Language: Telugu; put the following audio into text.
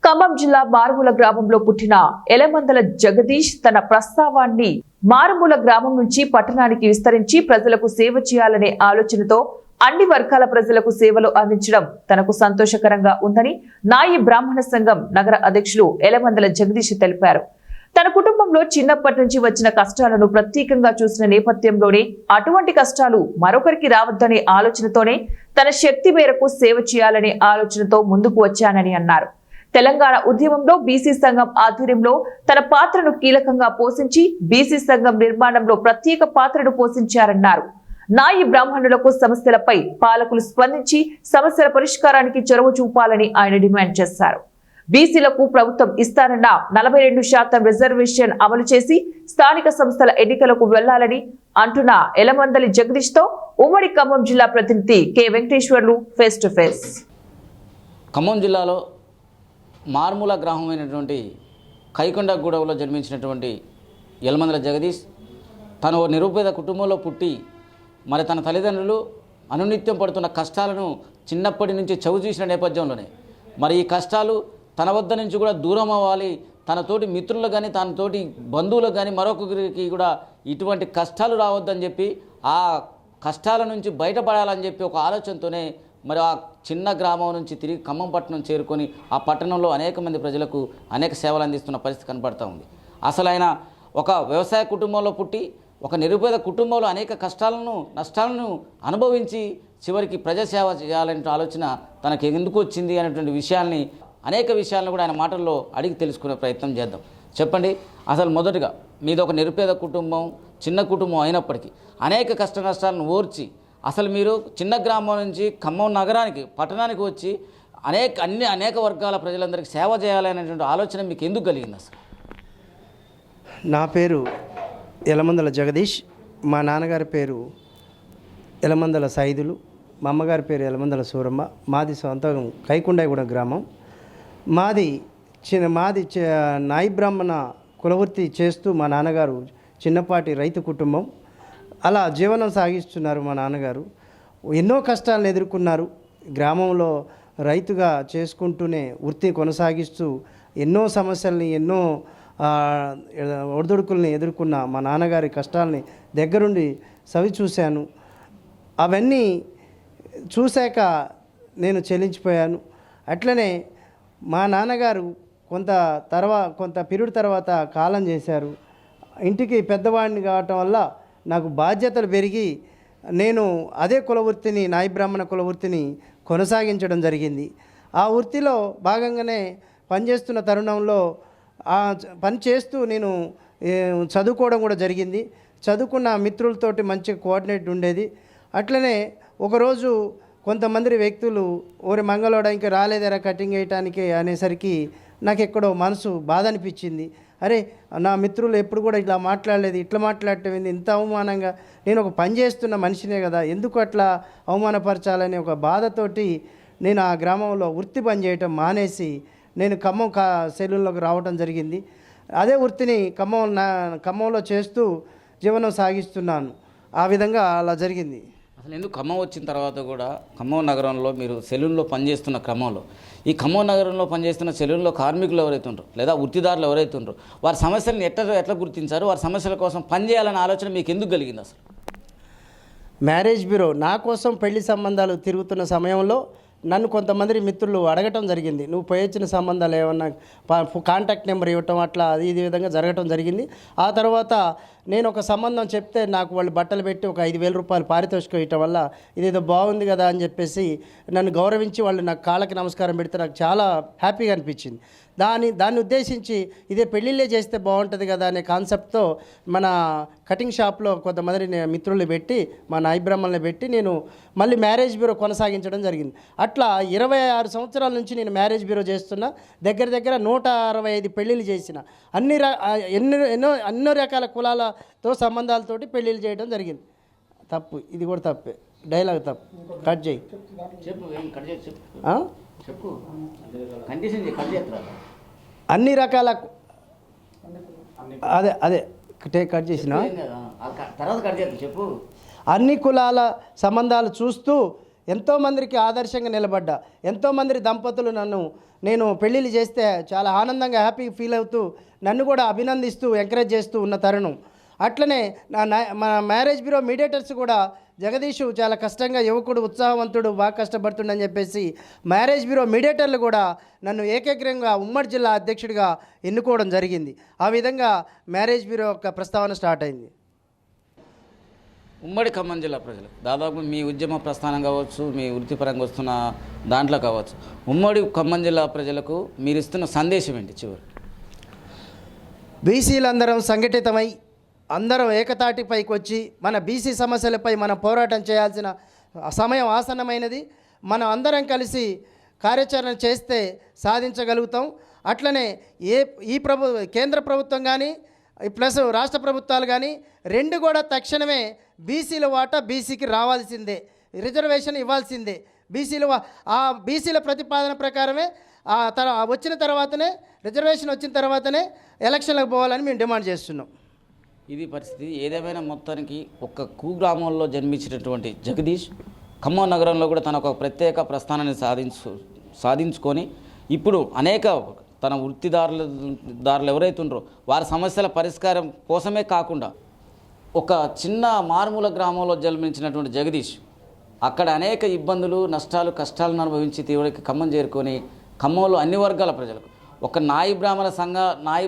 ఖమ్మం జిల్లా మారుమూల గ్రామంలో పుట్టిన ఎలమందల జగదీష్ తన ప్రస్తావాన్ని మారుమూల గ్రామం నుంచి పట్టణానికి విస్తరించి ప్రజలకు సేవ చేయాలనే ఆలోచనతో అన్ని వర్గాల ప్రజలకు సేవలు అందించడం తనకు సంతోషకరంగా ఉందని నాయి బ్రాహ్మణ సంఘం నగర అధ్యక్షులు ఎలమందల జగదీష్ తెలిపారు. తన కుటుంబంలో చిన్నప్పటి నుంచి వచ్చిన కష్టాలను ప్రత్యేకంగా చూసిన నేపథ్యంలోనే అటువంటి కష్టాలు మరొకరికి రావద్దనే ఆలోచనతోనే తన శక్తి మేరకు సేవ చేయాలనే ఆలోచనతో ముందుకు వచ్చానని అన్నారు. తెలంగాణ ఉద్యమంలో బీసీ సంఘం ఆధ్వర్యంలో తన పాత్రను కీలకంగా పోషించి బీసీ సంఘం నిర్మాణంలో ప్రత్యేక పాత్రను పోషించారన్నారు. నాయి బ్రాహ్మణులకు సమస్యలపై పాలకులు స్పందించి సమస్యల పరిష్కారానికి చొరవ చూపాలని ఆయన డిమాండ్ చేశారు. బీసీలకు ప్రభుత్వం ఇస్తానన్న 42% రిజర్వేషన్ అమలు చేసి స్థానిక సంస్థల ఎన్నికలకు వెళ్లాలని అంటున్న ఎలమందలి జగదీష్ తో ఉమ్మడి ఖమ్మం జిల్లా ప్రతినిధి K Venkateswarlu face to face. Khammam జిల్లాలో మారుమూల గ్రామమైనటువంటి కైకొండగూడలో జన్మించినటువంటి ఎలమందల జగదీష్ తను నిరుపేద కుటుంబంలో పుట్టి మరి తన తల్లిదండ్రులు అనునిత్యం పడుతున్న కష్టాలను చిన్నప్పటి నుంచి చవి చూసిన నేపథ్యంలోనే మరి ఈ కష్టాలు తన వద్ద నుంచి కూడా దూరం అవ్వాలి, తనతోటి మిత్రులు కానీ తనతోటి బంధువులకు కానీ మరొకరికి కూడా ఇటువంటి కష్టాలు రావద్దని చెప్పి ఆ కష్టాల నుంచి బయటపడాలని చెప్పి ఒక ఆలోచనతోనే మరి ఆ చిన్న గ్రామం నుంచి తిరిగి ఖమ్మం పట్టణం చేరుకొని ఆ పట్టణంలో అనేక మంది ప్రజలకు అనేక సేవలు అందిస్తున్న పరిస్థితి కనబడుతూ ఉంది. అసలు ఆయన ఒక వ్యవసాయ కుటుంబంలో పుట్టి ఒక నిరుపేద కుటుంబంలో అనేక కష్టాలను నష్టాలను అనుభవించి చివరికి ప్రజాసేవ చేయాలనే ఆలోచన తనకు ఎందుకు వచ్చింది అనేటువంటి విషయాల్ని అనేక విషయాలను కూడా ఆయన మాటల్లో అడిగి తెలుసుకునే ప్రయత్నం చేద్దాం. చెప్పండి, అసలు మొదటగా మీది ఒక నిరుపేద కుటుంబం, చిన్న కుటుంబం అయినప్పటికీ అనేక కష్ట నష్టాలను ఓర్చి అసలు మీరు చిన్న గ్రామం నుంచి ఖమ్మం నగరానికి పట్టణానికి వచ్చి అనేక వర్గాల ప్రజలందరికీ సేవ చేయాలనేటువంటి ఆలోచన మీకు ఎందుకు కలిగింది? అసలు నా పేరు ఎలమందల జగదీష్, మా నాన్నగారి పేరు ఎలమందల సైదులు, మా అమ్మగారి పేరు ఎలమందల సూరమ్మ. మాది సొంతం కైకొండగూడ గ్రామం. మాది నాయి బ్రాహ్మణ కులవృత్తి చేస్తూ మా నాన్నగారు చిన్నపాటి రైతు కుటుంబం. అలా జీవనం సాగిస్తున్నారు. మా నాన్నగారు ఎన్నో కష్టాలను ఎదుర్కొన్నారు. గ్రామంలో రైతుగా చేసుకుంటూనే వృత్తి కొనసాగిస్తూ ఎన్నో సమస్యల్ని ఎన్నో ఒడిదుడుకుల్ని ఎదుర్కొన్న మా నాన్నగారి కష్టాలని దగ్గరుండి సవి చూశాను. అవన్నీ చూశాక నేను చెల్లించిపోయాను. అట్లనే మా నాన్నగారు కొంత పీరియడ్ తర్వాత కాలం చేశారు. ఇంటికి పెద్దవాడిని కావటం వల్ల నాకు బాధ్యతలు పెరిగి నేను అదే కులవృత్తిని నాయి బ్రాహ్మణ కులవృత్తిని కొనసాగించడం జరిగింది. ఆ వృత్తిలో భాగంగానే పనిచేస్తున్న తరుణంలో ఆ పని చేస్తూ నేను చదువుకోవడం కూడా జరిగింది. చదువుకున్న మిత్రులతోటి మంచి కోఆర్డినేట్ ఉండేది. అట్లనే ఒకరోజు కొంతమంది వ్యక్తులు ఓరి మంగళోడ ఇంకా రాలేదరా కటింగ్ వేయటానికి అనేసరికి నాకు ఎక్కడో మనసు బాధ అనిపించింది. అరే, నా మిత్రులు ఎప్పుడు కూడా ఇట్లా మాట్లాడలేదు, ఇట్లా మాట్లాడటం ఏంది ఇంత అవమానంగా, నేను ఒక పని చేస్తున్న మనిషినే కదా, ఎందుకు అట్లా అవమానపరచాలనే ఒక బాధతోటి నేను ఆ గ్రామంలో వృత్తి పని చేయటం మానేసి నేను ఖమ్మం సెలూన్లోకి రావటం జరిగింది. అదే వృత్తిని ఖమ్మంలో చేస్తూ జీవనం సాగిస్తున్నాను. ఆ విధంగా అలా జరిగింది. అసలు ఎందుకు ఖమ్మం వచ్చిన తర్వాత కూడా ఖమ్మం నగరంలో మీరు సెలూన్లో పనిచేస్తున్న క్రమంలో ఈ ఖమ్మం నగరంలో పనిచేస్తున్న సెలూన్లో కార్మికులు ఎవరైతే ఉంటారో లేదా వృత్తిదారులు ఎవరైతే ఉంటారో వారి సమస్యలను ఎట్లా గుర్తించారు, వారి సమస్యల కోసం పనిచేయాలనే ఆలోచన మీకు ఎందుకు కలిగింది? అసలు మ్యారేజ్ బ్యూరో నా కోసం పెళ్లి సంబంధాలు తిరుగుతున్న సమయంలో నన్ను కొంతమంది మిత్రులు అడగటం జరిగింది. నువ్వు పోయొచ్చిన సంబంధాలు ఏమన్నా కాంటాక్ట్ నెంబర్ ఇవ్వటం అట్లా ఈ విధంగా జరగటం జరిగింది. ఆ తర్వాత నేను ఒక సంబంధం చెప్తే నాకు వాళ్ళు బట్టలు పెట్టి ఒక 5,000 రూపాయలు పారితోషికం ఇవ్వటం వల్ల ఇదేదో బాగుంది కదా అని చెప్పేసి నన్ను గౌరవించి వాళ్ళు నాకు కాళ్ళకి నమస్కారం పెడితే నాకు చాలా హ్యాపీగా అనిపించింది. దాన్ని ఉద్దేశించి ఇదే పెళ్ళిళ్ళే చేస్తే బాగుంటుంది కదా అనే కాన్సెప్ట్తో మన కటింగ్ షాప్లో కొంతమంది మిత్రుల్ని పెట్టి మా నాయి బ్రాహ్మణుల్ని పెట్టి నేను మళ్ళీ మ్యారేజ్ బ్యూరో కొనసాగించడం జరిగింది. అట్లా 26 సంవత్సరాల నుంచి నేను మ్యారేజ్ బ్యూరో చేస్తున్నా. దగ్గర 165 పెళ్ళిళ్ళు చేసిన. ఎన్నో రకాల కులాలతో సంబంధాలతోటి పెళ్ళిళ్ళు చేయడం జరిగింది. తప్పు, ఇది కూడా తప్పే, డైలాగ్ తప్పు, కట్ చేయి చెప్పు. అన్ని రకాల అదే కట్ చేసిన అన్ని కులాల సంబంధాలు చూస్తూ ఎంతోమందికి ఆదర్శంగా నిలబడ్డా. ఎంతోమంది దంపతులు నేను పెళ్ళిళ్ళు చేస్తే చాలా ఆనందంగా హ్యాపీ ఫీల్ అవుతూ నన్ను కూడా అభినందిస్తూ ఎంకరేజ్ చేస్తూ ఉన్న తరుణం. అట్లనే మన మ్యారేజ్ బ్యూరో మీడియేటర్స్ కూడా జగదీషు చాలా కష్టంగా యువకుడు, ఉత్సాహవంతుడు, బాగా కష్టపడుతుండని చెప్పేసి మ్యారేజ్ బ్యూరో మీడియేటర్లు కూడా నన్ను ఏకగ్రీవంగా ఉమ్మడి జిల్లా అధ్యక్షుడిగా ఎన్నుకోవడం జరిగింది. ఆ విధంగా మ్యారేజ్ బ్యూరో యొక్క ప్రస్తావన స్టార్ట్ అయింది. ఉమ్మడి ఖమ్మం జిల్లా ప్రజలు దాదాపు మీ ఉద్యమ ప్రస్థానం కావచ్చు, మీ వృత్తిపరంగా వస్తున్న దాంట్లో కావచ్చు, ఉమ్మడి ఖమ్మం జిల్లా ప్రజలకు మీరు ఇస్తున్న సందేశం ఏంటి? చివరి బీసీలందరం సంఘటితమై అందరం ఏకతాటిపైకి వచ్చి మన బీసీ సమస్యలపై మనం పోరాటం చేయాల్సిన సమయం ఆసన్నమైనది. మనం అందరం కలిసి కార్యాచరణ చేస్తే సాధించగలుగుతాం. అట్లనే కేంద్ర ప్రభుత్వం కానీ ప్లస్ రాష్ట్ర ప్రభుత్వాలు కానీ రెండు కూడా తక్షణమే బీసీల వాటా బీసీకి రావాల్సిందే, రిజర్వేషన్ ఇవ్వాల్సిందే. బీసీల ప్రతిపాదన ప్రకారమే వచ్చిన తర్వాతనే రిజర్వేషన్ వచ్చిన తర్వాతనే ఎలక్షన్లకు పోవాలని మేము డిమాండ్ చేస్తున్నాం. ఇది పరిస్థితి. ఏదేమైనా మొత్తానికి ఒక కుగ్రామంలో జన్మించినటువంటి జగదీష్ ఖమ్మం నగరంలో కూడా తన ఒక ప్రత్యేక ప్రస్థానాన్ని సాధించుకొని ఇప్పుడు అనేక తన వృత్తిదారులు ఎవరైతే ఉన్నారో వారి సమస్యల పరిష్కారం కోసమే కాకుండా ఒక చిన్న మారుమూల గ్రామంలో జన్మించినటువంటి జగదీష్ అక్కడ అనేక ఇబ్బందులు, నష్టాలు, కష్టాలను అనుభవించి తీవ్రకి ఖమ్మం చేరుకొని ఖమ్మంలో అన్ని వర్గాల ప్రజలకు ఒక నాయి